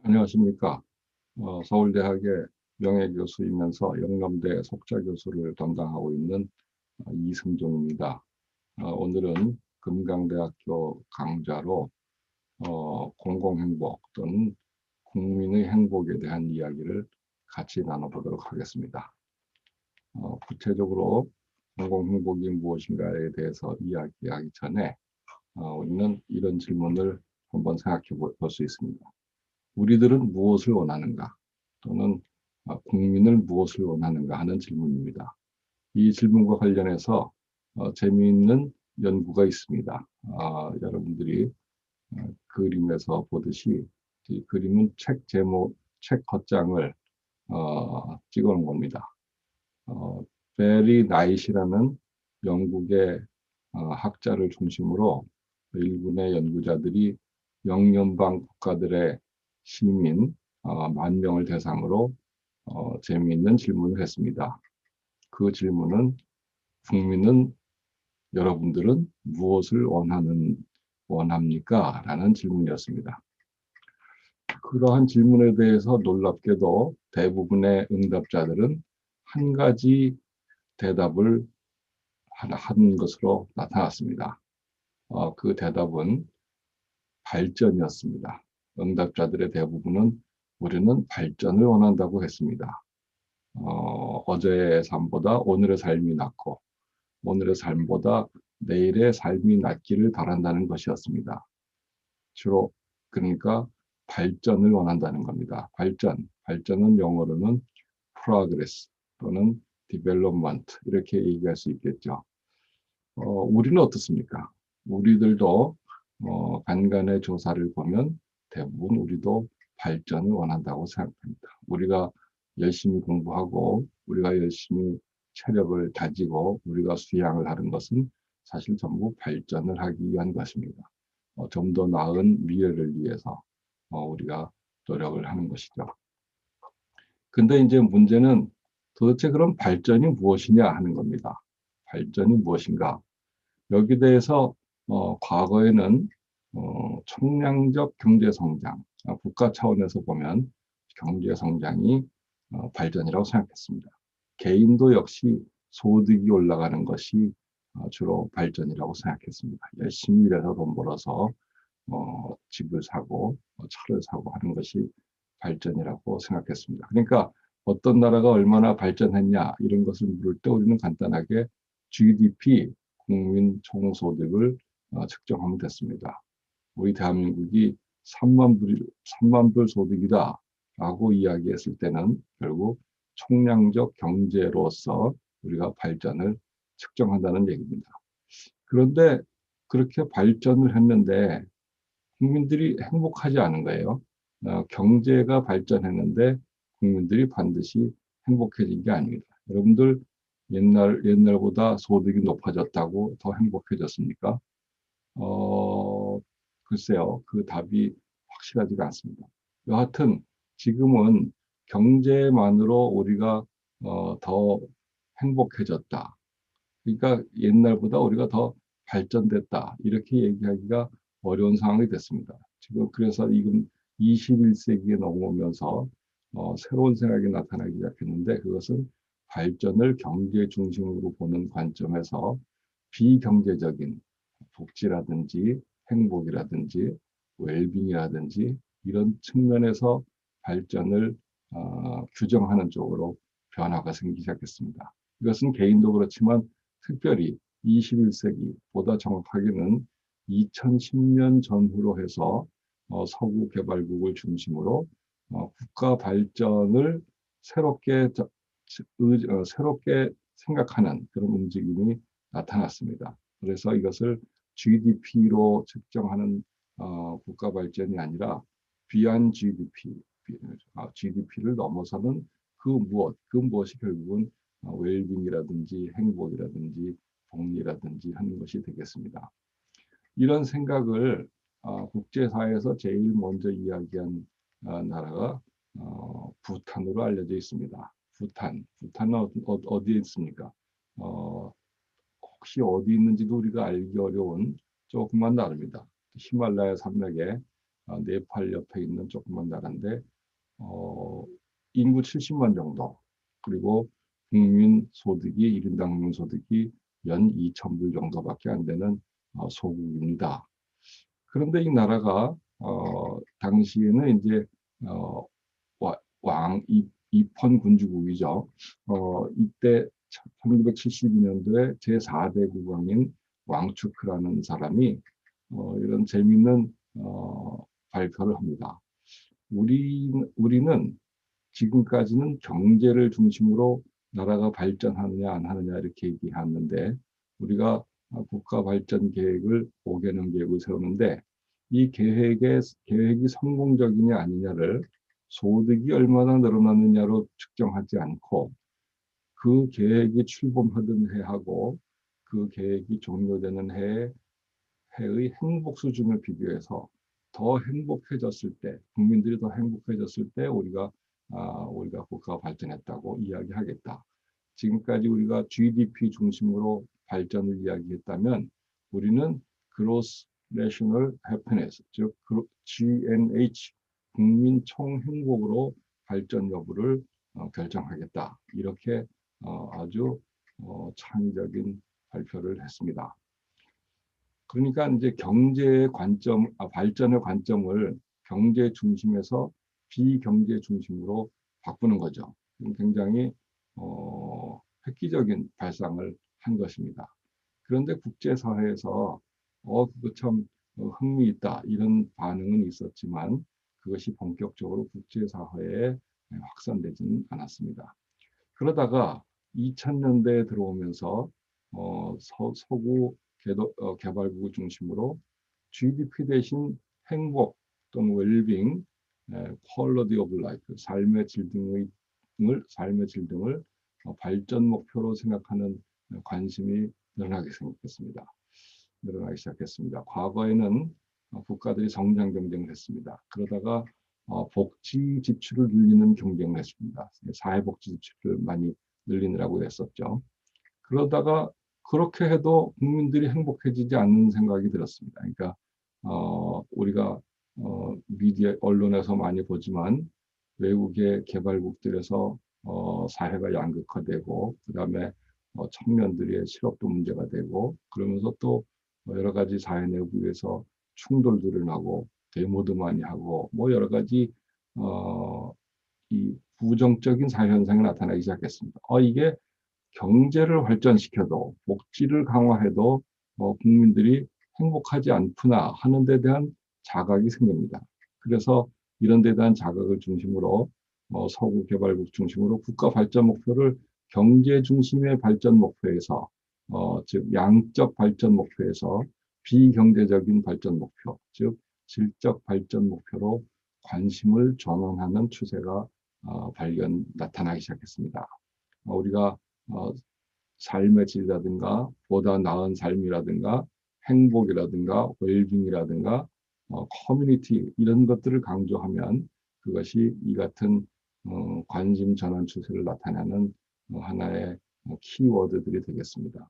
안녕하십니까. 서울대학의 명예교수이면서 영남대 석좌교수를 담당하고 있는 이승종입니다. 오늘은 금강대학교 강좌로 공공행복 또는 국민의 행복에 대한 이야기를 같이 나눠보도록 하겠습니다. 구체적으로 공공행복이 무엇인가에 대해서 이야기하기 전에 우리는 이런 질문을 한번 생각해 볼 수 있습니다. 우리들은 무엇을 원하는가? 또는 국민을 무엇을 원하는가 하는 질문입니다. 이 질문과 관련해서 재미있는 연구가 있습니다. 여러분들이 그림에서 보듯이 이 그림은 책 제목, 책 겉장을 찍어 놓은 겁니다. 베리 나잇이라는 영국의 학자를 중심으로 일본의 연구자들이 영연방 국가들의 시민 10,000명을 대상으로 재미있는 질문을 했습니다. 그 질문은 국민은 여러분들은 무엇을 원합니까? 라는 질문이었습니다. 그러한 질문에 대해서 놀랍게도 대부분의 응답자들은 한 가지 대답을 한 것으로 나타났습니다. 그 대답은 발전이었습니다. 응답자들의 대부분은 우리는 발전을 원한다고 했습니다. 어제의 삶보다 오늘의 삶이 낫고 오늘의 삶보다 내일의 삶이 낫기를 바란다는 것이었습니다. 주로 그러니까 발전을 원한다는 겁니다. 발전은 영어로는 progress 또는 development 이렇게 얘기할 수 있겠죠. 우리는 어떻습니까? 우리들도 간간의 조사를 보면 대부분 우리도 발전을 원한다고 생각합니다. 우리가 열심히 공부하고 우리가 열심히 체력을 다지고 우리가 수양을 하는 것은 사실 전부 발전을 하기 위한 것입니다. 좀 더 나은 미래를 위해서 우리가 노력을 하는 것이죠. 근데 이제 문제는 도대체 그럼 발전이 무엇이냐 하는 겁니다. 발전이 무엇인가? 여기 대해서 과거에는 총량적 경제성장, 국가 차원에서 보면 경제성장이 발전이라고 생각했습니다. 개인도 역시 소득이 올라가는 것이 주로 발전이라고 생각했습니다. 열심히 일해서 돈 벌어서 집을 사고 차를 사고 하는 것이 발전이라고 생각했습니다. 그러니까 어떤 나라가 얼마나 발전했냐 이런 것을 물을 때 우리는 간단하게 GDP, 국민 총소득을 측정하면 됐습니다. 우리 대한민국이 3만 불 소득이다 라고 이야기했을 때는 결국 총량적 경제로서 우리가 발전을 측정한다는 얘기입니다. 그런데 그렇게 발전을 했는데 국민들이 행복하지 않은 거예요. 경제가 발전했는데 국민들이 반드시 행복해진 게 아닙니다. 여러분들 옛날보다 소득이 높아졌다고 더 행복해졌습니까? 어, 글쎄요. 그 답이 확실하지가 않습니다. 여하튼 지금은 경제만으로 우리가 더 행복해졌다. 그러니까 옛날보다 우리가 더 발전됐다. 이렇게 얘기하기가 어려운 상황이 됐습니다. 지금 그래서 지금 21세기에 넘어오면서 새로운 생각이 나타나기 시작했는데 그것은 발전을 경제 중심으로 보는 관점에서 비경제적인 복지라든지 행복이라든지 웰빙이라든지 이런 측면에서 발전을 규정하는 쪽으로 변화가 생기기 시작했습니다. 이것은 개인도 그렇지만 특별히 21세기보다 정확하게는 2010년 전후로 해서 서구 개발국을 중심으로 국가 발전을 새롭게 생각하는 그런 움직임이 나타났습니다. 그래서 이것을 GDP로 측정하는 국가 발전이 아니라 비한 GDP를 넘어서는 그 무엇이 결국은 웰빙이라든지 행복이라든지 복리라든지 하는 것이 되겠습니다. 이런 생각을 국제사회에서 제일 먼저 이야기한 나라가 부탄으로 알려져 있습니다. 부탄은 어디에 있습니까? 혹시 어디 있는지도 우리가 알기 어려운 조그만 나라입니다. 히말라야 산맥에 네팔 옆에 있는 조그만 나라인데 인구 70만 정도, 그리고 국민 소득이 1인당 국민 소득이 연 2,000불 정도밖에 안 되는 소국입니다. 그런데 이 나라가 당시에는 이제 어, 입헌 군주국이죠. 이때 1972년도에 제4대 국왕인 왕추크라는 사람이 이런 재미있는 발표를 합니다. 우리는 지금까지는 경제를 중심으로 나라가 발전하느냐 안 하느냐 이렇게 얘기하는데, 우리가 국가 발전 계획을 5개년 계획을 세우는데, 이 계획이 성공적이냐 아니냐를 소득이 얼마나 늘어나느냐로 측정하지 않고, 그 계획이 출범하던 해하고 그 계획이 종료되는 해의 행복 수준을 비교해서 더 행복해졌을 때, 국민들이 더 행복해졌을 때 우리가 국가가 발전했다고 이야기하겠다. 지금까지 우리가 GDP 중심으로 발전을 이야기했다면, 우리는 Gross National Happiness, 즉 GNH, 국민 총행복으로 발전 여부를 결정하겠다. 이렇게 아주 창의적인 발표를 했습니다. 그러니까 이제 발전의 관점을 경제 중심에서 비경제 중심으로 바꾸는 거죠. 굉장히 획기적인 발상을 한 것입니다. 그런데 국제사회에서 그거 참 흥미있다 이런 반응은 있었지만, 그것이 본격적으로 국제사회에 확산되지는 않았습니다. 그러다가 2000년대에 들어오면서 서구 개발국을 중심으로 GDP 대신 행복 또는 웰빙, quality of life, 삶의 질 등을 발전 목표로 생각하는 관심이 늘어나기 시작했습니다. 과거에는 국가들이 성장 경쟁을 했습니다. 그러다가 복지 지출을 늘리는 경쟁을 했습니다. 사회복지 지출을 많이 늘리느라고 했었죠. 그러다가 그렇게 해도 국민들이 행복해지지 않는 생각이 들었습니다. 그러니까 우리가 미디어 언론에서 많이 보지만, 외국의 개발국들에서 사회가 양극화되고, 그다음에 청년들의 실업도 문제가 되고, 그러면서 또 여러 가지 사회 내부에서 충돌들을 하고 데모도 많이 하고, 뭐 여러 가지 이 부정적인 사회 현상이 나타나기 시작했습니다. 이게 경제를 발전시켜도 복지를 강화해도 국민들이 행복하지 않구나 하는 데 대한 자각이 생깁니다. 그래서 이런 데 대한 자각을 중심으로 서구 개발국 중심으로 국가 발전 목표를 경제 중심의 발전 목표에서, 즉 양적 발전 목표에서 비경제적인 발전 목표, 즉 질적 발전 목표로 관심을 전환하는 추세가 나타나기 시작했습니다. 우리가 삶의 질이라든가 보다 나은 삶이라든가 행복이라든가 웰빙이라든가 커뮤니티, 이런 것들을 강조하면 그것이 이 같은 관심 전환 추세를 나타내는 하나의 키워드들이 되겠습니다.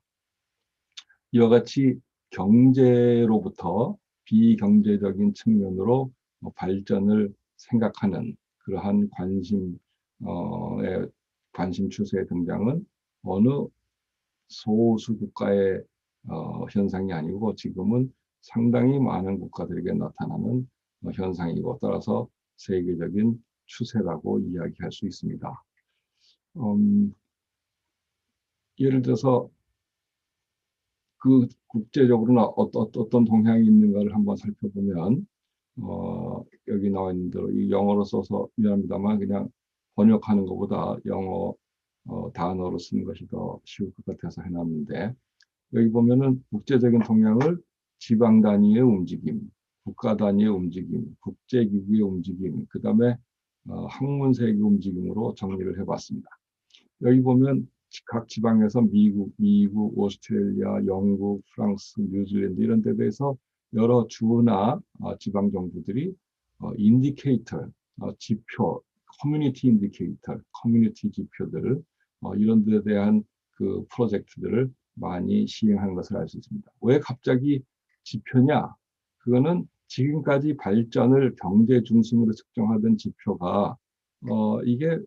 이와 같이 경제로부터 비경제적인 측면으로 발전을 생각하는 그러한 관심 추세의 등장은 어느 소수 국가의 현상이 아니고, 지금은 상당히 많은 국가들에게 나타나는 현상이고, 따라서 세계적인 추세라고 이야기할 수 있습니다. 예를 들어서 그 국제적으로는 어떤 동향이 있는가를 한번 살펴보면, 여기 나와 있는 대로 이 영어로 써서 미안합니다만 그냥 번역하는 것보다 영어 단어로 쓰는 것이 더 쉬울 것 같아서 해놨는데, 여기 보면은 국제적인 동향을 지방 단위의 움직임, 국가 단위의 움직임, 국제기구의 움직임, 그 다음에 학문 세계 움직임으로 정리를 해봤습니다. 여기 보면 각 지방에서 미국, 오스트레일리아, 영국, 프랑스, 뉴질랜드 이런 데 대해서 여러 주나 지방 정부들이 인디케이터, 지표, 커뮤니티 인디케이터, 커뮤니티 지표들을 이런 데 대한 그 프로젝트들을 많이 시행하는 것을 알 수 있습니다. 왜 갑자기 지표냐? 그거는 지금까지 발전을 경제 중심으로 측정하던 지표가 이게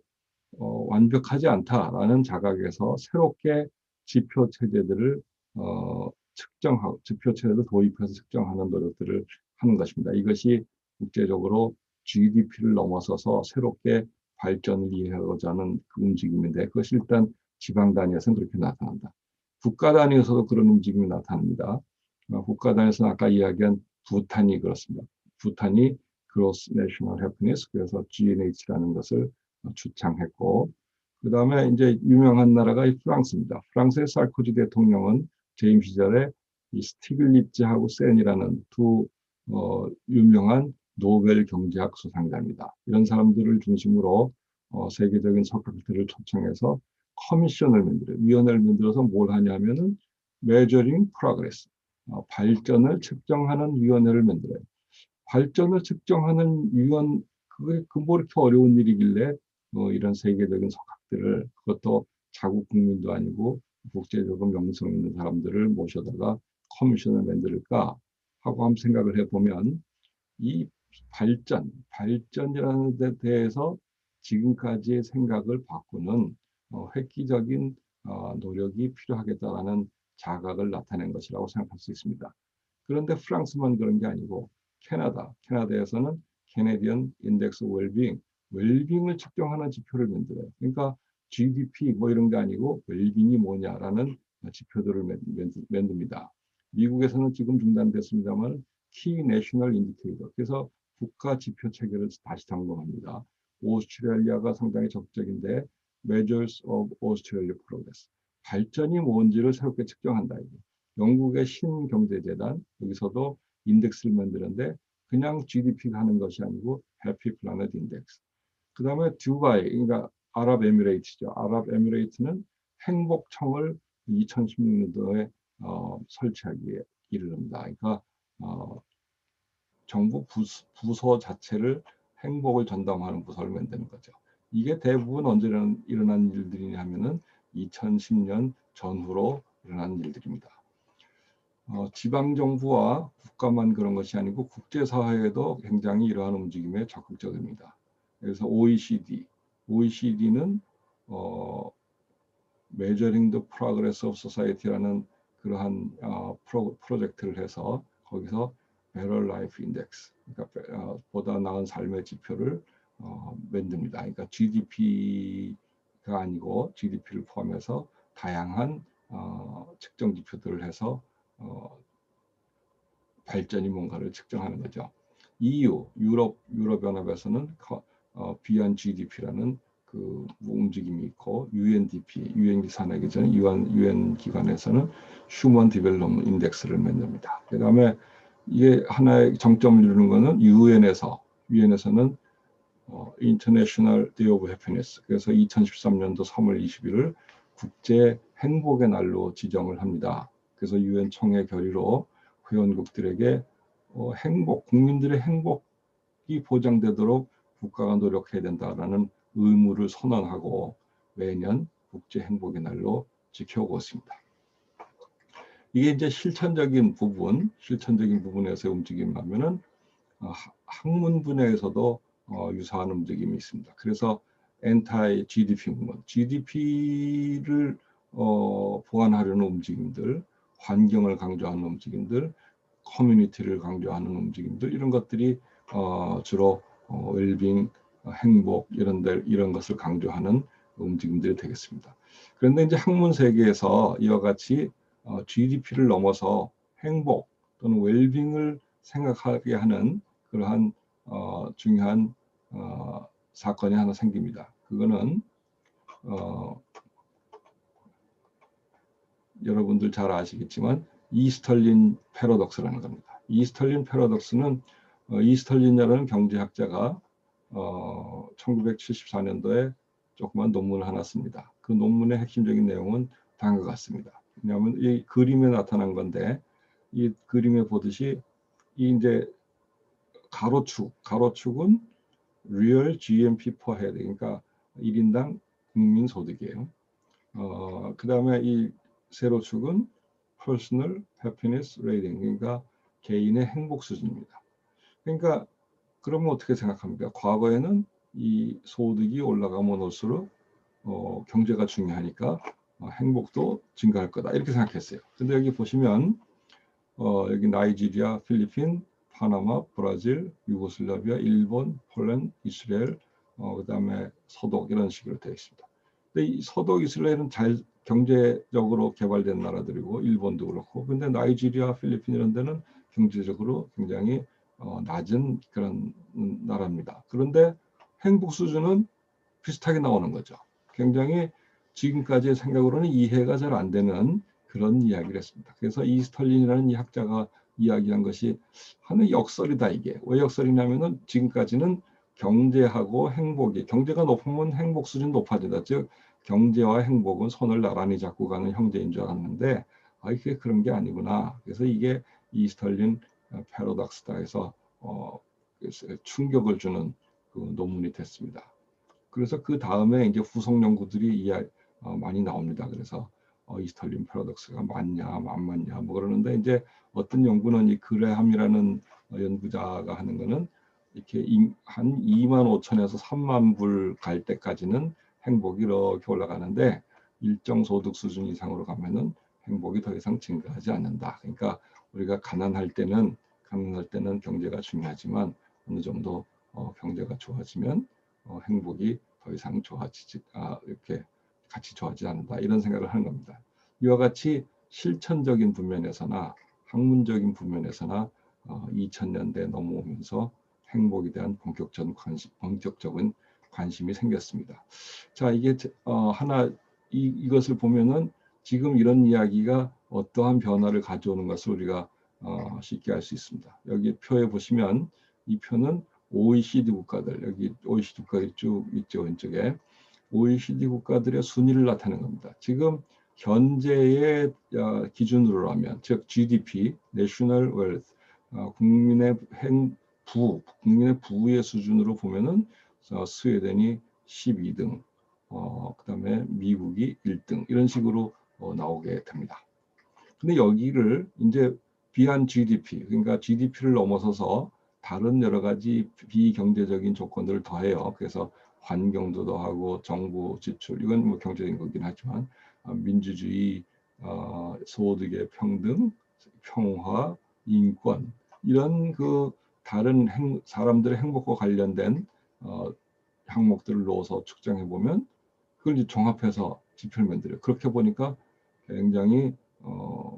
완벽하지 않다라는 자각에서 새롭게 지표 체제들을 측정하고 지표 체제를 도입해서 측정하는 노력들을 하는 것입니다. 이것이 국제적으로 GDP를 넘어서서 새롭게 발전을 이해하고자 하는 그 움직임인데 그것이 일단 지방 단위에서는 그렇게 나타난다. 국가 단위에서도 그런 움직임이 나타납니다. 국가 단위에서는 아까 이야기한 부탄이 그렇습니다. 부탄이 Gross National Happiness, 그래서 GNH라는 것을 주창했고, 그 다음에 이제 유명한 나라가 프랑스입니다. 프랑스의 사르코지 대통령은 재임 시절에 이 스티글리츠하고 센이라는 두 유명한 노벨 경제학 수상자입니다. 이런 사람들을 중심으로 세계적인 석학들을 초청해서 커미션을 만들어요. 위원회를 만들어서 뭘 하냐면은 Measuring Progress, 발전을 측정하는 위원회를 만들어요. 발전을 측정하는 위원, 그게 뭐 이렇게 어려운 일이길래 이런 세계적인 석학들을, 그것도 자국 국민도 아니고 국제적으로 명성 있는 사람들을 모셔다가 커미션을 만들까 하고 한번 생각을 해보면 이 발전이라는 데 대해서 지금까지의 생각을 바꾸는 획기적인 노력이 필요하겠다라는 자각을 나타낸 것이라고 생각할 수 있습니다. 그런데 프랑스만 그런 게 아니고 캐나다에서는 캐네디언 인덱스 웰빙을 측정하는 지표를 만들어요. 그러니까 GDP 뭐 이런 게 아니고 웰빙이 뭐냐라는 지표들을 만듭니다. 미국에서는 지금 중단됐습니다만 키 내셔널 인디케이터, 그래서 국가 지표 체계를 다시 점검합니다. 오스트레일리아가 상당히 적극적인데 Measures of Australia Progress, 발전이 뭔지를 새롭게 측정한다. 이게. 영국의 신경제재단, 여기서도 인덱스를 만드는데 그냥 GDP가 하는 것이 아니고 해피 플래닛 인덱스. 그 다음에 두바이, 그러니까 아랍에미레이트죠. 아랍에미레이트는 행복청을 2016년도에 설치하기에 이르릅니다. 그러니까 정부 부서 자체를 행복을 전담하는 부서를 만드는 거죠. 이게 대부분 언제 일어난 일들이냐 하면은 2010년 전후로 일어난 일들입니다. 지방정부와 국가만 그런 것이 아니고 국제사회에도 굉장히 이러한 움직임에 적극적입니다. 그래서 OECD는 Measuring the Progress of Society라는 그러한 프로젝트를 해서 거기서 Better Life Index, 그러니까 보다 나은 삶의 지표를 만듭니다. 그러니까 GDP가 아니고 GDP를 포함해서 다양한 측정 지표들을 해서 발전이 뭔가를 측정하는 거죠. 유럽연합에서는 Beyond GDP라는 그 움직임이 있고, UNDP, 유엔 산하기 전 유엔 기관에서는 휴먼 디벨롭먼트 인덱스를 만듭니다. 그다음에 이게 하나의 정점을 이루는 것은 유엔에서는 International Day of Happiness, 그래서 2013년도 3월 21일 국제 행복의 날로 지정을 합니다. 그래서 유엔 총회 결의로 회원국들에게 국민들의 행복이 보장되도록 국가가 노력해야 된다라는 의무를 선언하고 매년 국제 행복의 날로 지켜오고 있습니다. 이게 이제 실천적인 부분에서 움직임하면은 학문 분야에서도 유사한 움직임이 있습니다. 그래서 엔타이 GDP 문건, GDP를 보완하려는 움직임들, 환경을 강조하는 움직임들, 커뮤니티를 강조하는 움직임들, 이런 것들이 주로 웰빙, 행복 이런 것을 강조하는 움직임들이 되겠습니다. 그런데 이제 학문 세계에서 이와 같이 GDP를 넘어서 행복 또는 웰빙을 생각하게 하는 그러한 중요한 사건이 하나 생깁니다. 그거는 여러분들 잘 아시겠지만 이스털린 패러독스라는 겁니다. 이스털린 패러독스는 이스털린이라는 경제학자가 1974년도에 조그만 논문을 하나 씁니다. 그 논문의 핵심적인 내용은 다음과 같습니다. 왜냐하면 이 그림에 나타난 건데, 이 그림에 보듯이 이 이제 가로축은 real GNP per head, 그러니까 1인당 국민 소득이에요. 그 다음에 이 세로축은 personal happiness rating, 그러니까 개인의 행복 수준입니다. 그러니까 그러면 어떻게 생각합니까? 과거에는 이 소득이 올라가면 올수록 경제가 중요하니까 행복도 증가할 거다 이렇게 생각했어요. 근데 여기 보시면 여기 나이지리아, 필리핀, 파나마, 브라질, 유고슬라비아, 일본, 폴란드, 이스라엘, 그다음에 서독 이런 식으로 되어 있습니다. 근데 이 서독, 이스라엘은 잘 경제적으로 개발된 나라들이고 일본도 그렇고, 근데 나이지리아, 필리핀 이런 데는 경제적으로 굉장히 낮은 그런 나라입니다. 그런데 행복 수준은 비슷하게 나오는 거죠. 굉장히 지금까지의 생각으로는 이해가 잘 안 되는 그런 이야기를 했습니다. 그래서 이스털린이라는 이 학자가 이야기한 것이 하는 역설이다 이게. 왜 역설이냐면은 지금까지는 경제하고 행복이, 경제가 높으면 행복 수준 높아진다. 즉 경제와 행복은 손을 나란히 잡고 가는 형제인 줄 알았는데 이게 그런 게 아니구나. 그래서 이게 이스털린 패러독스다 해서 충격을 주는 그 논문이 됐습니다. 그래서 그 다음에 이제 후속 연구들이 많이 나옵니다. 그래서 이스털린 패러독스가 맞냐, 안 맞냐, 뭐 그러는데 이제 어떤 연구는 이 그레함이라는 연구자가 하는 거는 이렇게 한 2만 5천에서 3만 불 갈 때까지는 행복이 이렇게 올라가는데 일정 소득 수준 이상으로 가면은 행복이 더 이상 증가하지 않는다. 그러니까 우리가 가난할 때는 경제가 중요하지만 어느 정도 경제가 좋아지면 행복이 더 이상 좋아지지 이렇게 같이 좋아지지 않는다 이런 생각을 하는 겁니다. 이와 같이 실천적인 부면에서나 학문적인 부면에서나 2000년대 넘어오면서 행복에 대한 본격적인 관심이 생겼습니다. 자, 이게 하나 이것을 보면은 지금 이런 이야기가 어떠한 변화를 가져오는 것을 우리가 쉽게 알 수 있습니다. 여기 표에 보시면 이 표는 OECD 국가들, 여기 OECD 국가들이 쭉 있죠, 왼쪽에. OECD 국가들의 순위를 나타내는 겁니다. 지금 현재의 기준으로 하면, 즉 GDP, National Wealth, 국민의 국민의 부의 수준으로 보면은 스웨덴이 12등, 그다음에 미국이 1등 이런 식으로 나오게 됩니다. 근데 여기를 이제 비한 GDP, 그러니까 GDP를 넘어서서 다른 여러 가지 비경제적인 조건들을 더해요. 그래서 환경도 더하고 정부 지출, 이건 뭐 경제적인 거긴 하지만 민주주의, 소득의 평등, 평화, 인권 이런 그 다른 사람들의 행복과 관련된 항목들을 넣어서 측정해 보면 그걸 이제 종합해서 지표를 만들어요. 그렇게 보니까 굉장히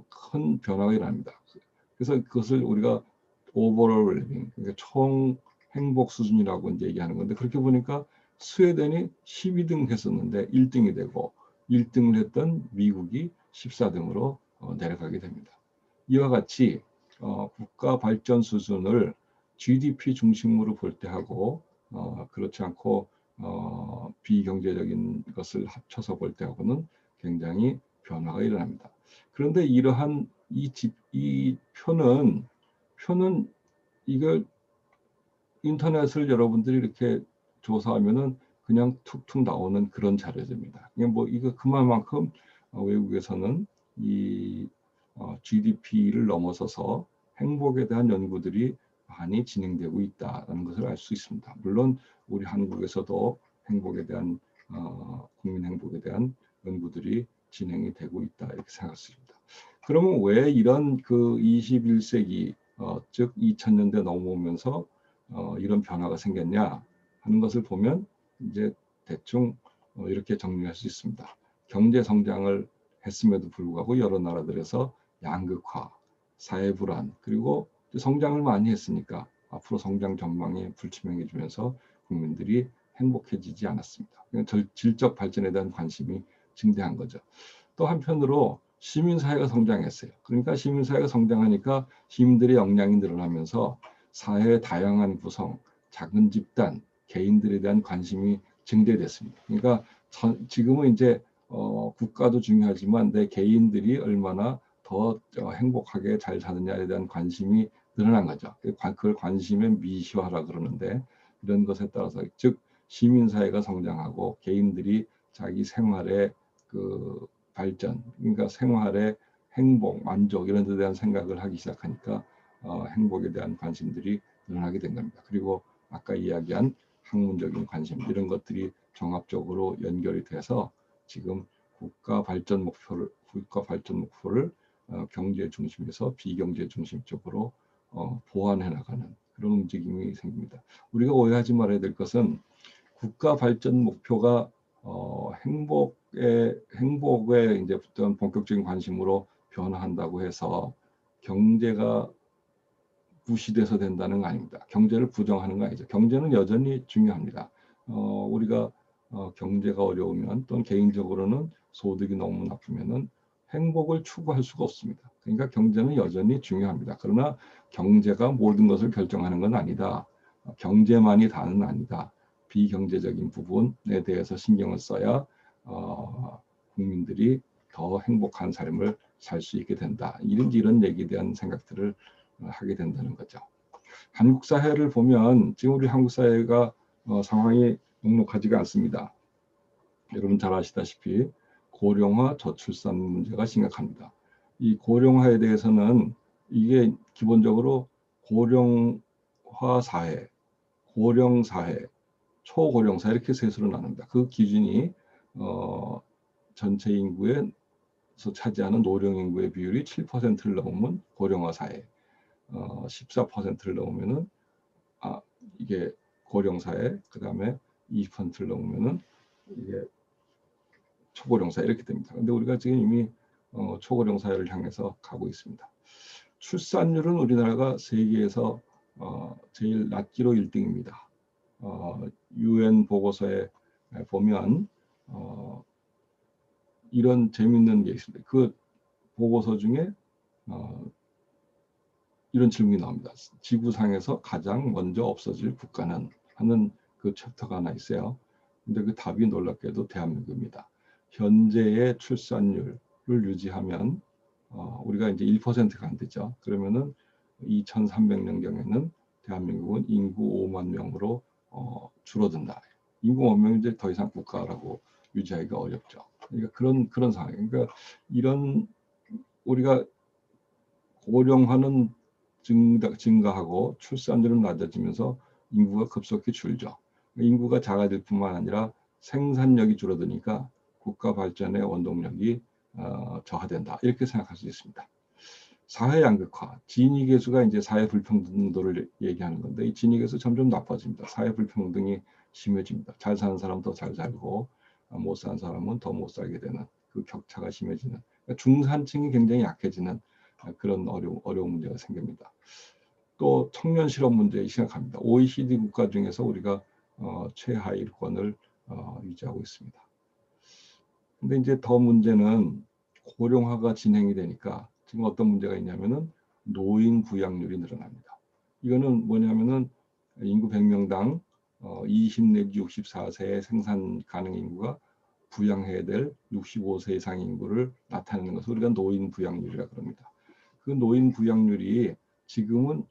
큰 변화가 일어납니다. 그래서 그것을 우리가 overall well-being, 그러니까 총 행복 수준이라고 이제 얘기하는 건데, 그렇게 보니까 스웨덴이 12등 했었는데 1등이 되고 1등을 했던 미국이 14등으로 내려가게 됩니다. 이와 같이 국가 발전 수준을 GDP 중심으로 볼 때 하고 그렇지 않고 비경제적인 것을 합쳐서 볼 때하고는 굉장히 변화가 일어납니다. 그런데 이러한 이 표는 이걸 인터넷을 여러분들이 이렇게 조사하면은 그냥 툭툭 나오는 그런 자료입니다. 그냥 뭐 이거 그만큼 외국에서는 이 GDP를 넘어서서 행복에 대한 연구들이 많이 진행되고 있다는 것을 알 수 있습니다. 물론 우리 한국에서도 행복에 대한 국민 행복에 대한 연구들이 진행이 되고 있다 이렇게 생각했습니다. 그러면 왜 이런 그 21세기 즉 2000년대 넘어오면서 이런 변화가 생겼냐 하는 것을 보면 이제 대충 이렇게 정리할 수 있습니다. 경제 성장을 했음에도 불구하고 여러 나라들에서 양극화, 사회 불안, 그리고 성장을 많이 했으니까 앞으로 성장 전망이 불투명해지면서 국민들이 행복해지지 않았습니다. 질적 발전에 대한 관심이 증대한 거죠. 또 한편으로 시민사회가 성장했어요. 그러니까 시민사회가 성장하니까 시민들의 역량이 늘어나면서 사회의 다양한 구성, 작은 집단, 개인들에 대한 관심이 증대됐습니다. 그러니까 지금은 이제 국가도 중요하지만 내 개인들이 얼마나 더 행복하게 잘 사느냐에 대한 관심이 늘어난 거죠. 그걸 관심의 미시화라 그러는데 이런 것에 따라서 즉 시민사회가 성장하고 개인들이 자기 생활의 그 발전, 그러니까 생활의 행복, 만족 이런 데 대한 생각을 하기 시작하니까 행복에 대한 관심들이 늘어나게 된 겁니다. 그리고 아까 이야기한 학문적인 관심 이런 것들이 종합적으로 연결이 돼서 지금 국가 발전 목표를 경제 중심에서 비경제 중심 쪽으로 보완해 나가는 그런 움직임이 생깁니다. 우리가 오해하지 말아야 될 것은 국가 발전 목표가 행복에 이제 어떤 본격적인 관심으로 변화한다고 해서 경제가 무시돼서 된다는 거 아닙니다. 경제를 부정하는 거 아니죠. 경제는 여전히 중요합니다. 우리가 경제가 어려우면 또는 개인적으로는 소득이 너무 나쁘면은 행복을 추구할 수가 없습니다. 그러니까 경제는 여전히 중요합니다. 그러나 경제가 모든 것을 결정하는 건 아니다. 경제만이 다는 아니다. 비경제적인 부분에 대해서 신경을 써야 국민들이 더 행복한 삶을 살 수 있게 된다. 이런 얘기에 대한 생각들을 하게 된다는 거죠. 한국 사회를 보면 지금 우리 한국 사회가 상황이 녹록하지가 않습니다. 여러분 잘 아시다시피 고령화 저출산 문제가 심각합니다. 이 고령화에 대해서는 이게 기본적으로 고령화 사회, 고령 사회, 초고령 사회 이렇게 셋으로 나눕니다. 그 기준이 전체 인구에서 차지하는 노령 인구의 비율이 7%를 넘으면 고령화 사회, 14%를 넘으면은 이게 고령 사회, 그 다음에 20%를 넘으면은 이게 초고령 사회 이렇게 됩니다. 근데 우리가 지금 이미 초고령 사회를 향해서 가고 있습니다. 출산율은 우리나라가 세계에서 제일 낮기로 1등입니다. UN 보고서에 보면 이런 재밌는 게 있습니다. 그 보고서 중에 이런 질문이 나옵니다. 지구상에서 가장 먼저 없어질 국가는 하는 그 챕터가 하나 있어요. 근데 그 답이 놀랍게도 대한민국입니다. 현재의 출산율을 유지하면 우리가 이제 1%가 안 되죠. 그러면은 2300년경에는 대한민국은 인구 5만 명으로 줄어든다. 인구 5만 명이 이제 더 이상 국가라고 유지하기가 어렵죠. 그러니까 그런 상황. 그러니까 이런 우리가 고령화는 증가하고 출산율은 낮아지면서 인구가 급속히 줄죠. 인구가 작아질 뿐만 아니라 생산력이 줄어드니까 국가 발전의 원동력이 저하된다. 이렇게 생각할 수 있습니다. 사회 양극화, 지니 계수가 이제 사회 불평등도를 얘기하는 건데 이 지니 계수 점점 나빠집니다. 사회 불평등이 심해집니다. 잘 사는 사람은 더 잘 살고 못 사는 사람은 더 못 살게 되는 그 격차가 심해지는 그러니까 중산층이 굉장히 약해지는 그런 어려운 문제가 생깁니다. 또 청년 실업 문제 심각합니다. OECD 국가 중에서 우리가 최하위권을 유지하고 있습니다. 근데 이제 더 문제는 고령화가 진행이 되니까 지금 어떤 문제가 있냐면은 노인 부양률이 늘어납니다. 이거는 뭐냐면은 인구 100명당 20 내지 64세의 생산 가능 인구가 부양해야 될 65세 이상 인구를 나타내는 것을 우리가 노인 부양률이라고 합니다. 그 노인 부양률이 지금은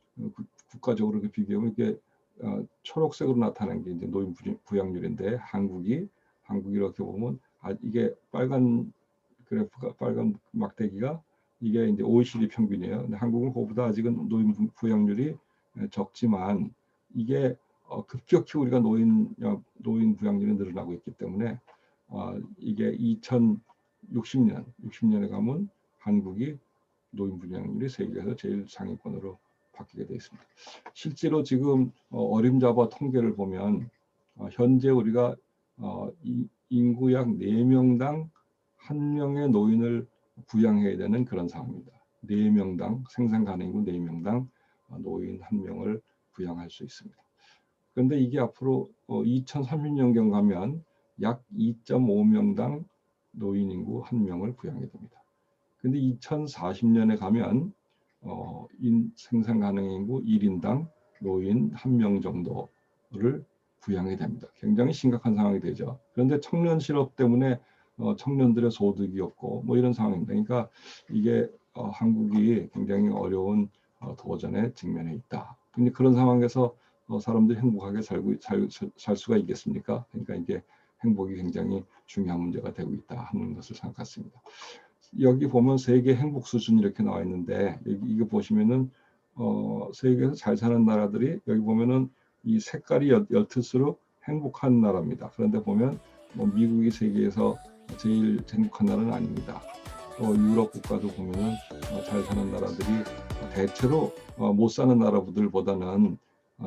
국가적으로 비교하면 이게 초록색으로 나타나는 게 이제 노인 부양률인데 한국이 이렇게 보면 이게 빨간 그래프가 빨간 막대기가 이게 이제 OECD 평균이에요. 근데 한국은 그보다 아직은 노인 부양률이 적지만 이게 급격히 우리가 노인 부양률이 늘어나고 있기 때문에 이게 2060년에 가면 한국이 노인 부양률이 세계에서 제일 상위권으로 바뀌게 되어 있습니다. 실제로 지금 어림잡아 통계를 보면 현재 우리가 인구 약 4명당 1명의 노인을 부양해야 되는 그런 상황입니다. 4명당 생산 가능 인구 4명당 노인 1명을 부양할 수 있습니다. 그런데 이게 앞으로 2030년경 가면 약 2.5명당 노인 인구 1명을 부양해야 됩니다. 근데 2040년에 가면 생산 가능 인구 1인당 노인 1명 정도를 부양해야 됩니다. 굉장히 심각한 상황이 되죠. 그런데 청년 실업 때문에 청년들의 소득이 없고 뭐 이런 상황입니다. 그러니까 이게 한국이 굉장히 어려운 도전에 직면해 있다. 근데 그런 상황에서 사람들이 행복하게 살 수가 있겠습니까? 그러니까 이게 행복이 굉장히 중요한 문제가 되고 있다 하는 것을 생각했습니다. 여기 보면 세계 행복 수준 이렇게 나와 있는데 이거 보시면은 세계에서 잘 사는 나라들이 여기 보면은 이 색깔이 옅을수록 행복한 나라입니다. 그런데 보면 뭐 미국이 세계에서 제일 행복한 나라는 아닙니다. 유럽 국가도 보면은 잘 사는 나라들이 대체로 못 사는 나라들보다는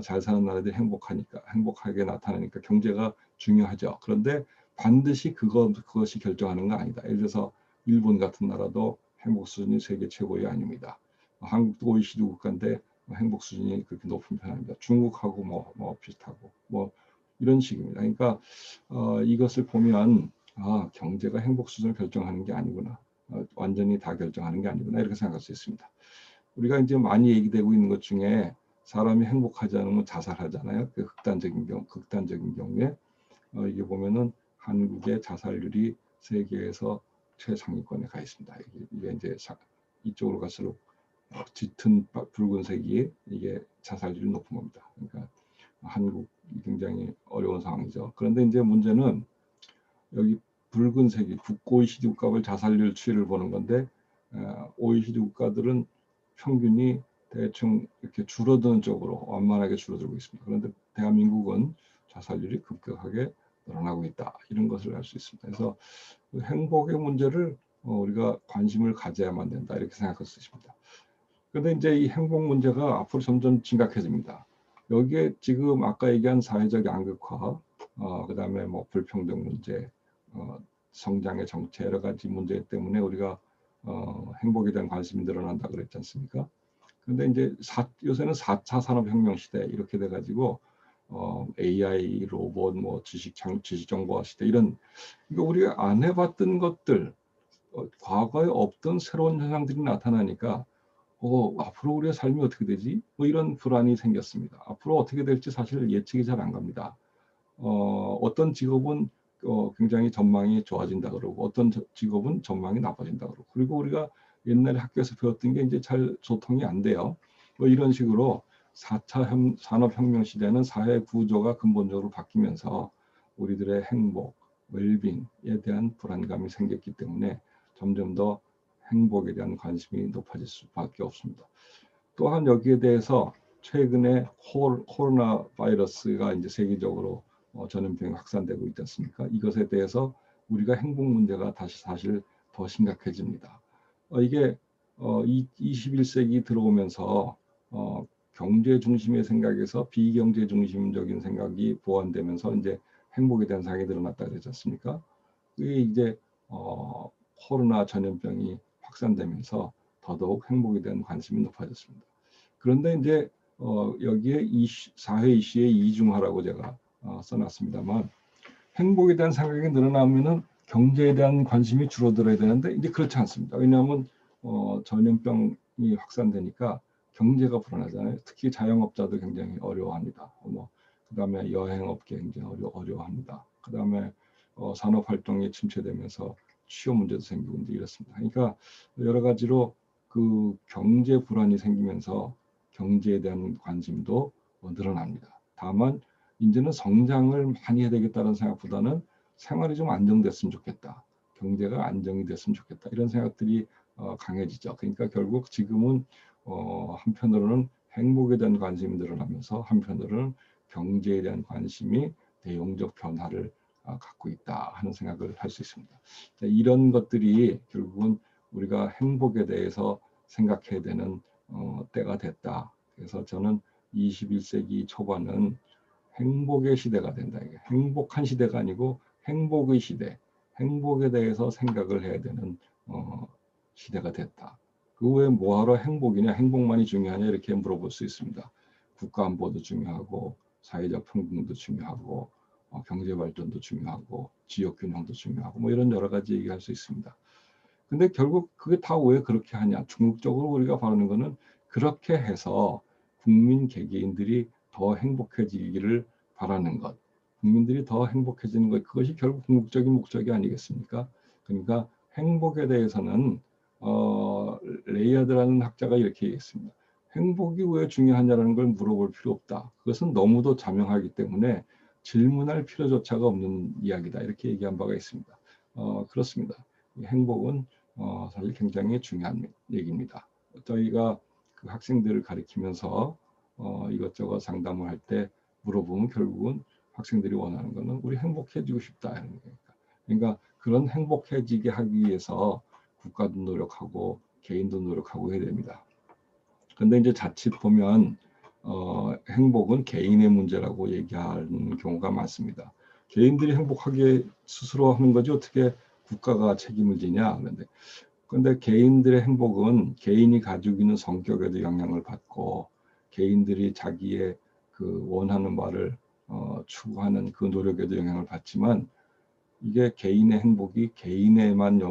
잘 사는 나라들이 행복하게 나타나니까 경제가 중요하죠. 그런데 반드시 그것이 결정하는 건 아니다. 예를 들어서 일본 같은 나라도 행복 수준이 세계 최고위 아닙니다. 한국도 OECD 국가인데 행복 수준이 그렇게 높은 편 아닙니다. 중국하고 뭐 비슷하고 뭐 이런 식입니다. 그러니까 이것을 보면 경제가 행복 수준을 결정하는 게 아니구나. 완전히 다 결정하는 게 아니구나 이렇게 생각할 수 있습니다. 우리가 이제 많이 얘기되고 있는 것 중에 사람이 행복하지 않으면 자살하잖아요. 그 극단적인 경우에 이게 보면은 한국의 자살률이 세계에서 최상위권에 가 있습니다. 이게 이제 이쪽으로 갈수록 짙은 붉은색이 이게 자살률이 높은 겁니다. 그러니까 한국이 굉장히 어려운 상황이죠. 그런데 이제 문제는 여기 붉은색이 OECD 국가별 자살률 추이를 보는 건데 OECD 국가들은 평균이 대충 이렇게 줄어드는 쪽으로 완만하게 줄어들고 있습니다. 그런데 대한민국은 자살률이 급격하게 늘어나고 있다. 이런 것을 알 수 있습니다. 그래서 행복의 문제를 우리가 관심을 가져야만 된다. 이렇게 생각할 수 있습니다. 그런데 이제 이 행복 문제가 앞으로 점점 심각해집니다. 여기에 지금 아까 얘기한 사회적 양극화, 그다음에 뭐 불평등 문제, 성장의 정체 여러 가지 문제 때문에 우리가 행복에 대한 관심이 늘어난다 그랬지 않습니까? 그런데 이제 요새는 4차 산업혁명 시대 이렇게 돼가지고 AI, 로봇, 뭐 지식정보화 시대 이런 이거 우리가 안 해봤던 것들, 과거에 없던 새로운 현상들이 나타나니까 앞으로 우리의 삶이 어떻게 되지? 뭐 이런 불안이 생겼습니다. 앞으로 어떻게 될지 사실 예측이 잘 안 갑니다. 어떤 직업은 굉장히 전망이 좋아진다 그러고 어떤 직업은 전망이 나빠진다 그러고 그리고 우리가 옛날에 학교에서 배웠던 게 이제 잘 소통이 안 돼요. 뭐 이런 식으로 4차 산업혁명 시대는 사회 구조가 근본적으로 바뀌면서 우리들의 행복, 웰빙에 대한 불안감이 생겼기 때문에 점점 더 행복에 대한 관심이 높아질 수밖에 없습니다. 또한 여기에 대해서 최근에 코로나 바이러스가 이제 세계적으로 전염병이 확산되고 있지 않습니까? 이것에 대해서 우리가 행복 문제가 다시 사실 더 심각해집니다. 이게 21세기 들어오면서 경제 중심의 생각에서 비경제 중심적인 생각이 보완되면서 이제 행복에 대한 생각이 늘어났다 그러지 않습니까? 그게 이제 코로나 전염병이 확산되면서 더더욱 행복에 대한 관심이 높아졌습니다. 그런데 이제 여기에 사회 이슈의 이중화라고 제가 써놨습니다만 행복에 대한 생각이 늘어나면은 경제에 대한 관심이 줄어들어야 되는데 이제 그렇지 않습니다. 왜냐하면 전염병이 확산되니까 경제가 불안하잖아요. 특히 자영업자도 굉장히 어려워합니다. 그다음에 여행업계 굉장히 어려워합니다. 그다음에 산업 활동이 침체되면서 취업 문제도 생기고 이제 이렇습니다. 그러니까 여러 가지로 그 경제 불안이 생기면서 경제에 대한 관심도 늘어납니다. 다만 이제는 성장을 많이 해야 되겠다는 생각보다는 생활이 좀 안정됐으면 좋겠다. 경제가 안정이 됐으면 좋겠다. 이런 생각들이 강해지죠. 그러니까 결국 지금은 한편으로는 행복에 대한 관심이 늘어나면서 한편으로는 경제에 대한 관심이 내용적 변화를 갖고 있다 하는 생각을 할 수 있습니다. 이런 것들이 결국은 우리가 행복에 대해서 생각해야 되는 때가 됐다. 그래서 저는 21세기 초반은 행복의 시대가 된다. 이게 행복한 시대가 아니고 행복의 시대, 행복에 대해서 생각을 해야 되는 시대가 됐다. 그 외에 뭐하러 행복이냐, 행복만이 중요하냐 이렇게 물어볼 수 있습니다. 국가 안보도 중요하고 사회적 평등도 중요하고 경제 발전도 중요하고 지역 균형도 중요하고 뭐 이런 여러 가지 얘기할 수 있습니다. 근데 결국 그게 다 왜 그렇게 하냐? 궁극적으로 우리가 바라는 거는 그렇게 해서 국민 개개인들이 더 행복해지기를 바라는 것. 국민들이 더 행복해지는 것. 그것이 결국 궁극적인 목적이 아니겠습니까? 그러니까 행복에 대해서는 레이아드라는 학자가 이렇게 얘기했습니다. 행복이 왜 중요하냐는 걸 물어볼 필요 없다. 그것은 너무도 자명하기 때문에 질문할 필요조차가 없는 이야기다. 이렇게 얘기한 바가 있습니다. 그렇습니다. 행복은 사실 굉장히 중요한 얘기입니다. 저희가 그 학생들을 가리키면서 이것저것 상담을 할 때 물어보면 결국은 학생들이 원하는 거는 우리 행복해지고 싶다 하는 거니까. 그러니까 그런 행복해지게 하기 위해서 국가도 노력하고 개인도 노력하고 해야 됩니다. 근데 이제 자칫 보면 행복은 개인의 문제라고 얘기하는 경우가 많습니다. 개인들이 행복하게 스스로 하는 거지 어떻게 국가가 책임을 지냐. 그런데 개인들의 행복은 개인이 가지고 있는 성격에도 영향을 받고 개인들이 자기의 그 원하는 바를 추구하는 그 노력에도 영향을 받지만 이게 개인의 행복이 개인에만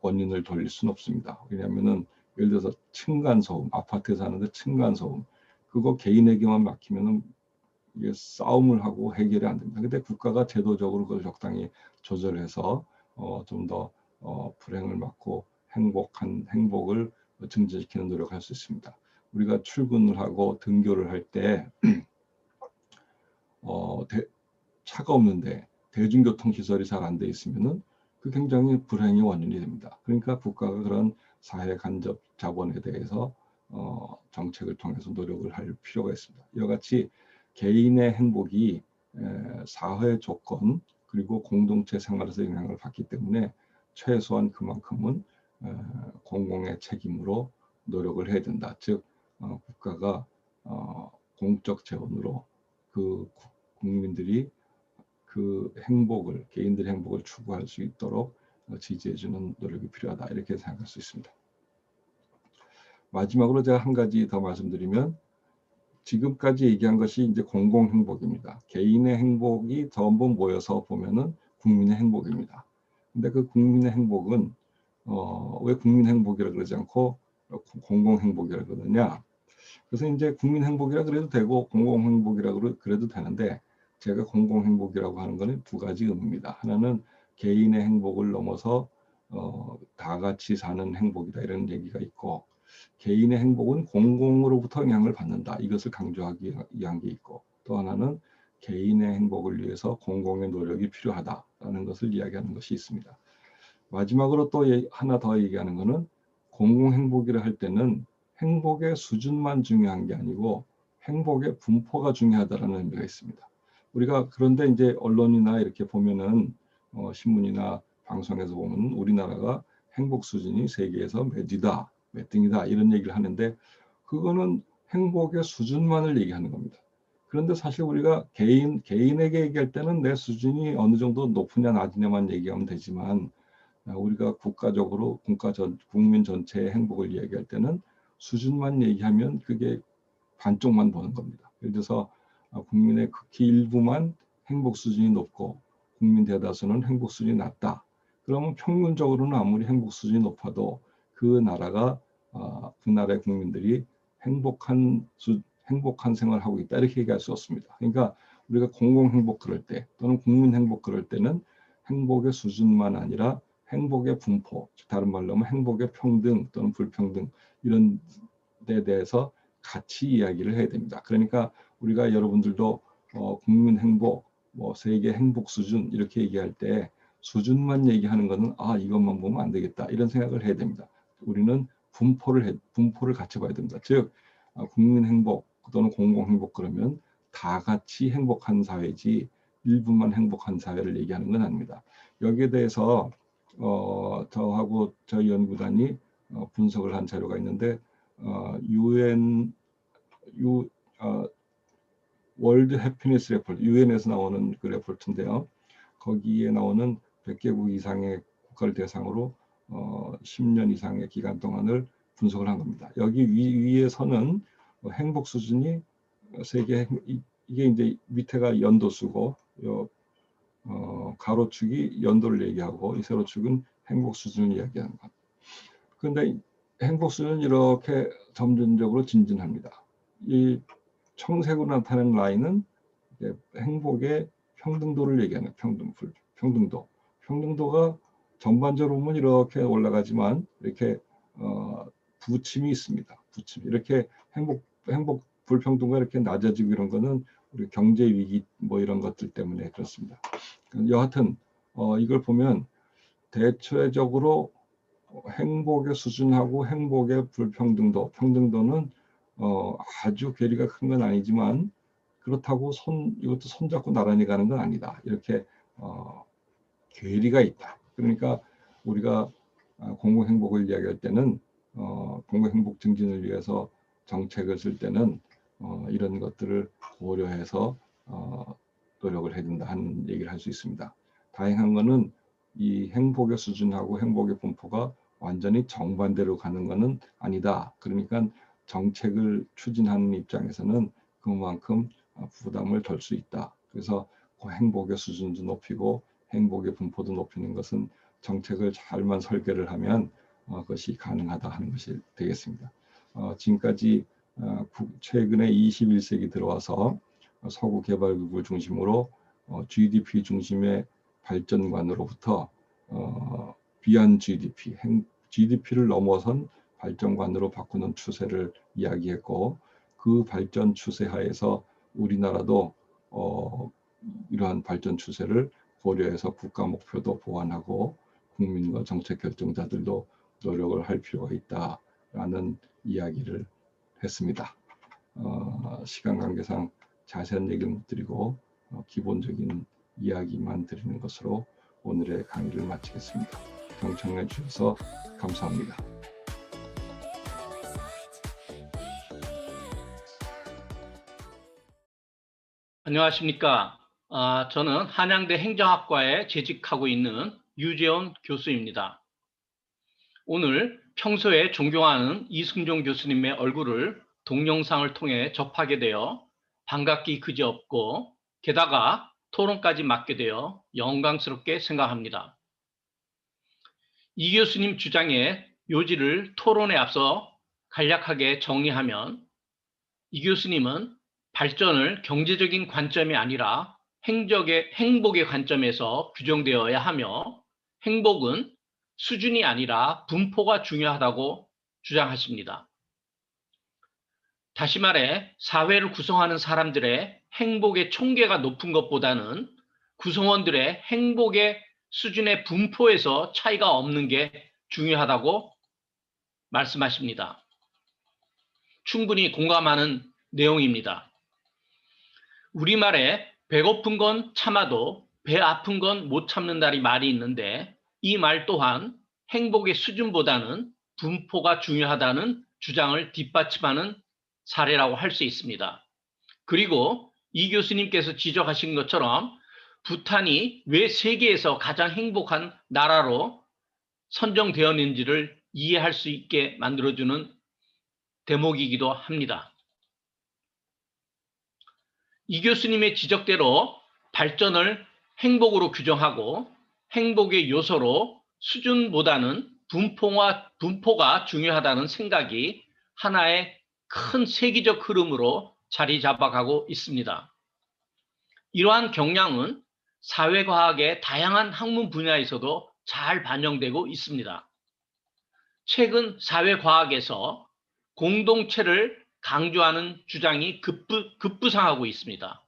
원인을 돌릴 수는 없습니다. 왜냐하면은 예를 들어서 층간소음, 아파트에 사는데 층간소음, 그거 개인에게만 맡기면은 이게 싸움을 하고 해결이 안 됩니다. 근데 국가가 제도적으로 그걸 적당히 조절해서 좀 더 불행을 막고 행복을 증진시키는 노력할 수 있습니다. 우리가 출근을 하고 등교를 할 때 차가 없는데 대중교통 시설이 잘 안 돼 있으면은 그 굉장히 불행의 원인이 됩니다. 그러니까 국가가 그런 사회 간접 자본에 대해서 정책을 통해서 노력을 할 필요가 있습니다. 이와 같이 개인의 행복이 사회 조건 그리고 공동체 생활에서 영향을 받기 때문에 최소한 그만큼은 공공의 책임으로 노력을 해야 된다. 즉 국가가 공적 재원으로 그 국민들이 그 개인들의 행복을 추구할 수 있도록 지지해주는 노력이 필요하다. 이렇게 생각할 수 있습니다. 마지막으로 제가 한 가지 더 말씀드리면 지금까지 얘기한 것이 이제 공공 행복입니다. 개인의 행복이 전부 모여서 보면은 국민의 행복입니다. 근데 그 국민의 행복은 왜 국민 행복이라 그러지 않고 공공 행복이라 그러느냐? 그래서 이제 국민 행복이라 그래도 되고 공공 행복이라 그래도 되는데 제가 공공 행복이라고 하는 것은 두 가지 의미입니다. 하나는 개인의 행복을 넘어서 다 같이 사는 행복이다 이런 얘기가 있고 개인의 행복은 공공으로부터 영향을 받는다. 이것을 강조하기 위한 게 있고 또 하나는 개인의 행복을 위해서 공공의 노력이 필요하다라는 것을 이야기하는 것이 있습니다. 마지막으로 또 하나 더 얘기하는 것은 공공 행복이라 할 때는 행복의 수준만 중요한 게 아니고 행복의 분포가 중요하다는 의미가 있습니다. 우리가 그런데 이제 언론이나 이렇게 보면은 신문이나 방송에서 보면 우리나라가 행복 수준이 세계에서 몇 등이다 이런 얘기를 하는데 그거는 행복의 수준만을 얘기하는 겁니다. 그런데 사실 우리가 개인에게 얘기할 때는 내 수준이 어느 정도 높으냐 낮으냐만 얘기하면 되지만 우리가 국가적으로 국민 전체의 행복을 이야기할 때는 수준만 얘기하면 그게 반쪽만 보는 겁니다. 예를 들어서 국민의 극히 일부만 행복 수준이 높고 국민 대다수는 행복 수준이 낮다. 그러면 평균적으로는 아무리 행복 수준이 높아도 그 나라의 국민들이 행복한 생활을 하고 있다 이렇게 얘기할 수 없습니다. 그러니까 우리가 공공 행복 그럴 때 또는 국민 행복 그럴 때는 행복의 수준만 아니라 행복의 분포, 다른 말로 하면 행복의 평등 또는 불평등 이런 데 대해서 같이 이야기를 해야 됩니다. 그러니까 우리가 여러분들도 국민 행복, 세계 행복 수준 이렇게 얘기할 때 수준만 얘기하는 것은 이것만 보면 안 되겠다 이런 생각을 해야 됩니다. 우리는 분포를 같이 봐야 됩니다. 즉 국민 행복 또는 공공 행복 그러면 다 같이 행복한 사회지 일부만 행복한 사회를 얘기하는 건 아닙니다. 여기에 대해서 저하고 저희 연구단이 분석을 한 자료가 있는데 월드 해피니스 레포트, 유엔에서 나오는 그 레포트인데요. 거기에 나오는 100개국 이상의 국가를 대상으로 10년 이상의 기간 동안을 분석을 한 겁니다. 여기 위에서는 행복 수준이 이게 이제 밑에가 연도수고 가로축이 연도를 얘기하고 이 세로축은 행복 수준을 이야기하는 것. 그런데 행복 수준은 이렇게 점진적으로 진진합니다. 이 청색으로 나타낸 라인은 행복의 평등도를 얘기하는 평등도. 평등도가 전반적으로 보면 이렇게 올라가지만 이렇게 부침이 있습니다. 이렇게 행복 불평등과 이렇게 낮아지고 이런 거는 우리 경제 위기 이런 것들 때문에 그렇습니다. 여하튼 이걸 보면 대체적으로 행복의 수준하고 행복의 불평등도, 평등도는 아주 괴리가 큰 건 아니지만 그렇다고 이것도 손잡고 나란히 가는 건 아니다. 이렇게 괴리가 있다. 그러니까 우리가 공공행복을 이야기할 때는 공공행복 증진을 위해서 정책을 쓸 때는 이런 것들을 고려해서 노력을 해야 된다 하는 얘기를 할 수 있습니다. 다행한 것은 이 행복의 수준하고 행복의 분포가 완전히 정반대로 가는 것은 아니다. 그러니까 정책을 추진하는 입장에서는 그만큼 부담을 덜 수 있다. 그래서 그 행복의 수준도 높이고 행복의 분포도 높이는 것은 정책을 잘만 설계를 하면 그것이 가능하다 하는 것이 되겠습니다. 지금까지 최근에 21세기 들어와서 서구 개발국을 중심으로 GDP 중심의 발전관으로부터 비한 GDP, GDP를 넘어선 발전관으로 바꾸는 추세를 이야기했고, 그 발전 추세 하에서 우리나라도 이러한 발전 추세를 고려해서 국가 목표도 보완하고 국민과 정책 결정자들도 노력을 할 필요가 있다라는 이야기를 했습니다. 시간 관계상 자세한 얘기를 못 드리고 기본적인 이야기만 드리는 것으로 오늘의 강의를 마치겠습니다. 경청해 주셔서 감사합니다. 안녕하십니까. 저는 한양대 행정학과에 재직하고 있는 유재원 교수입니다. 오늘 평소에 존경하는 이승종 교수님의 얼굴을 동영상을 통해 접하게 되어 반갑기 그지없고 게다가 토론까지 맡게 되어 영광스럽게 생각합니다. 이 교수님 주장의 요지를 토론에 앞서 간략하게 정리하면 이 교수님은 발전을 경제적인 관점이 아니라 행복의 관점에서 규정되어야 하며 행복은 수준이 아니라 분포가 중요하다고 주장하십니다. 다시 말해 사회를 구성하는 사람들의 행복의 총계가 높은 것보다는 구성원들의 행복의 수준의 분포에서 차이가 없는 게 중요하다고 말씀하십니다. 충분히 공감하는 내용입니다. 우리말에 배고픈 건 참아도 배 아픈 건 못 참는다는 말이 있는데 이 말 또한 행복의 수준보다는 분포가 중요하다는 주장을 뒷받침하는 사례라고 할 수 있습니다. 그리고 이 교수님께서 지적하신 것처럼 부탄이 왜 세계에서 가장 행복한 나라로 선정되었는지를 이해할 수 있게 만들어주는 대목이기도 합니다. 이 교수님의 지적대로 발전을 행복으로 규정하고 행복의 요소로 수준보다는 분포가 중요하다는 생각이 하나의 큰 세계적 흐름으로 자리 잡아가고 있습니다. 이러한 경향은 사회과학의 다양한 학문 분야에서도 잘 반영되고 있습니다. 최근 사회과학에서 공동체를 강조하는 주장이 급부상하고 있습니다.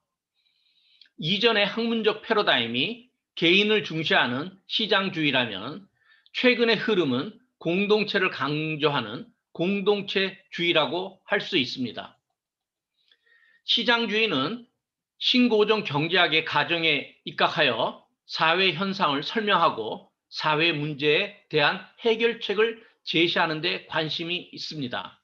이전의 학문적 패러다임이 개인을 중시하는 시장주의라면 최근의 흐름은 공동체를 강조하는 공동체주의라고 할 수 있습니다. 시장주의는 신고정 경제학의 가정에 입각하여 사회 현상을 설명하고 사회 문제에 대한 해결책을 제시하는 데 관심이 있습니다.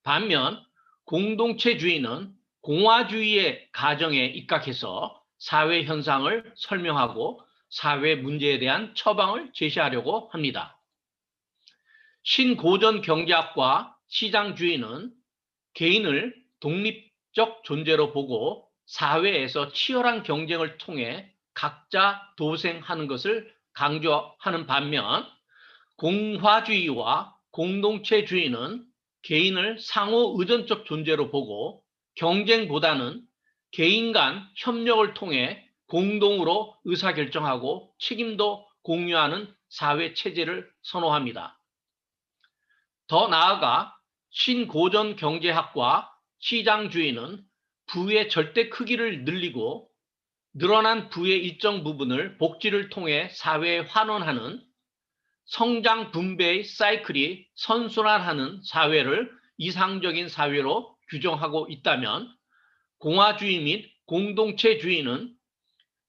반면 공동체주의는 공화주의의 가정에 입각해서 사회 현상을 설명하고 사회 문제에 대한 처방을 제시하려고 합니다. 신고전 경제학과 시장주의는 개인을 독립적 존재로 보고 사회에서 치열한 경쟁을 통해 각자 도생하는 것을 강조하는 반면 공화주의와 공동체주의는 개인을 상호 의존적 존재로 보고 경쟁보다는 개인 간 협력을 통해 공동으로 의사결정하고 책임도 공유하는 사회 체제를 선호합니다. 더 나아가 신고전 경제학과 시장주의는 부의 절대 크기를 늘리고 늘어난 부의 일정 부분을 복지를 통해 사회에 환원하는 성장 분배의 사이클이 선순환하는 사회를 이상적인 사회로 규정하고 있다면 공화주의 및 공동체주의는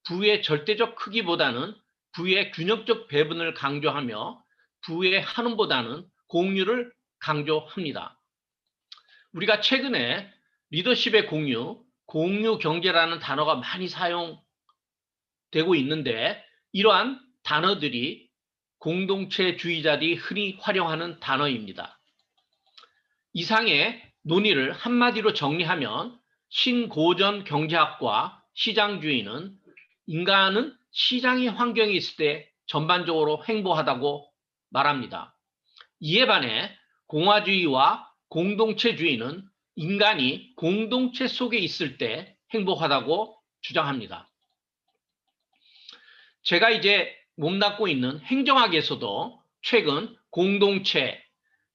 부의 절대적 크기보다는 부의 균형적 배분을 강조하며 부의 한원보다는 공유를 강조합니다. 우리가 최근에 리더십의 공유, 공유 경제라는 단어가 많이 사용되고 있는데 이러한 단어들이 공동체주의자들이 흔히 활용하는 단어입니다. 이상의 논의를 한마디로 정리하면 신고전 경제학과 시장주의는 인간은 시장의 환경이 있을 때 전반적으로 행복하다고 말합니다. 이에 반해 공화주의와 공동체주의는 인간이 공동체 속에 있을 때 행복하다고 주장합니다. 제가 이제 몸담고 있는 행정학에서도 최근 공동체,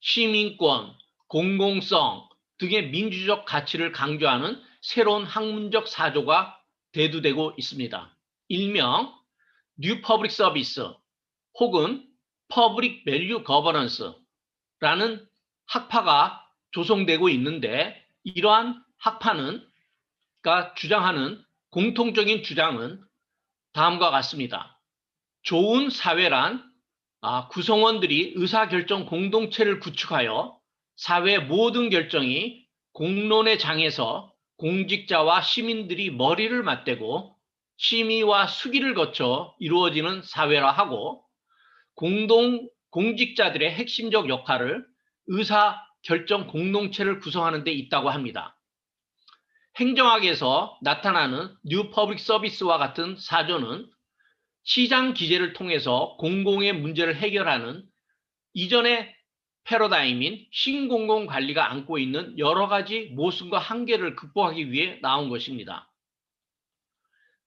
시민권, 공공성 등의 민주적 가치를 강조하는 새로운 학문적 사조가 대두되고 있습니다. 일명 New Public Service 혹은 Public Value Governance라는 학파가 조성되고 있는데 이러한 학파가 주장하는 공통적인 주장은 다음과 같습니다. 좋은 사회란 구성원들이 의사결정 공동체를 구축하여 사회 모든 결정이 공론의 장에서 공직자와 시민들이 머리를 맞대고 심의와 수기를 거쳐 이루어지는 사회라 하고 공직자들의 핵심적 역할을 의사결정 공동체를 구성하는 데 있다고 합니다. 행정학에서 나타나는 뉴 퍼블릭 서비스와 같은 사조는 시장 기제를 통해서 공공의 문제를 해결하는 이전의 패러다임인 신공공관리가 안고 있는 여러 가지 모순과 한계를 극복하기 위해 나온 것입니다.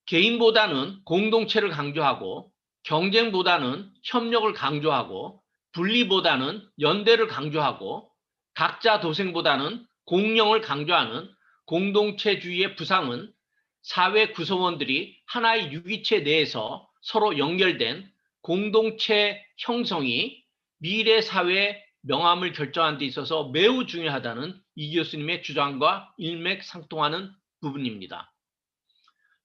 개인보다는 공동체를 강조하고 경쟁보다는 협력을 강조하고 분리보다는 연대를 강조하고 각자 도생보다는 공영을 강조하는 공동체주의의 부상은 사회 구성원들이 하나의 유기체 내에서 서로 연결된 공동체 형성이 미래 사회의 명암을 결정하는 데 있어서 매우 중요하다는 이 교수님의 주장과 일맥상통하는 부분입니다.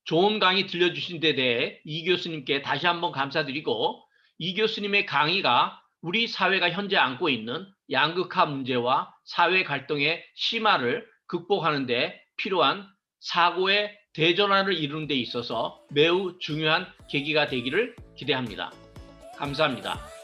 좋은 강의 들려주신 데 대해 이 교수님께 다시 한번 감사드리고 이 교수님의 강의가 우리 사회가 현재 안고 있는 양극화 문제와 사회 갈등의 심화를 극복하는 데 필요한 사고의 대전환을 이루는 데 있어서 매우 중요한 계기가 되기를 기대합니다. 감사합니다.